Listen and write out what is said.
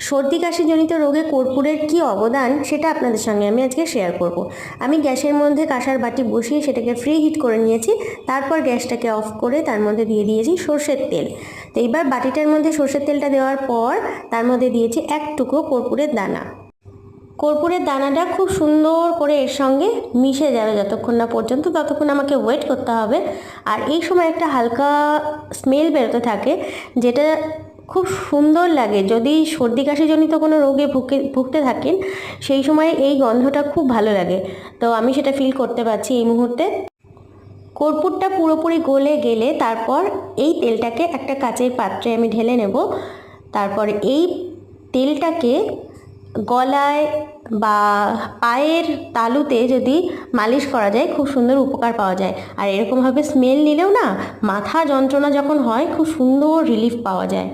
সর্দি কাশিজনিত রোগে কর্পূরের কী অবদান সেটা আপনাদের সঙ্গে আমি আজকে শেয়ার করব। আমি গ্যাসের মধ্যে কাঁসার বাটি বসিয়ে সেটাকে ফ্রি হিট করে নিয়েছি। তারপর গ্যাসটাকে অফ করে তার মধ্যে দিয়ে দিয়েছি সর্ষের তেল। তো এইবার বাটিটার মধ্যে সর্ষের তেলটা দেওয়ার পর তার মধ্যে দিয়েছি এক টুকরো কর্পূরের দানা। কর্পূরের দানাটা খুব সুন্দর করে এর সঙ্গে মিশে যাবে যতক্ষণ না পর্যন্ত, ততক্ষণ আমাকে ওয়েট করতে হবে। আর এই সময় একটা হালকা স্মেল বেরোতে থাকে, যেটা খুব সুন্দর লাগে। যদি সর্দি কাশিজনিত কোনো রোগে ভুগতে থাকেন সেই সময় এই গন্ধটা খুব ভালো লাগে। তো আমি সেটা ফিল করতে পারছি এই মুহূর্তে। কর্পূরটা পুরোপুরি গলে গেলে তারপর এই তেলটাকে একটা কাচের পাত্রে আমি ঢেলে নেব। তারপর এই তেলটাকে গলায় বা পায়ের তালুতে যদি মালিশ করা যায় খুব সুন্দর উপকার পাওয়া যায়। আর এরকমভাবে স্মেল নিলেও না, মাথা যন্ত্রণা যখন হয় খুব সুন্দর রিলিফ পাওয়া যায়।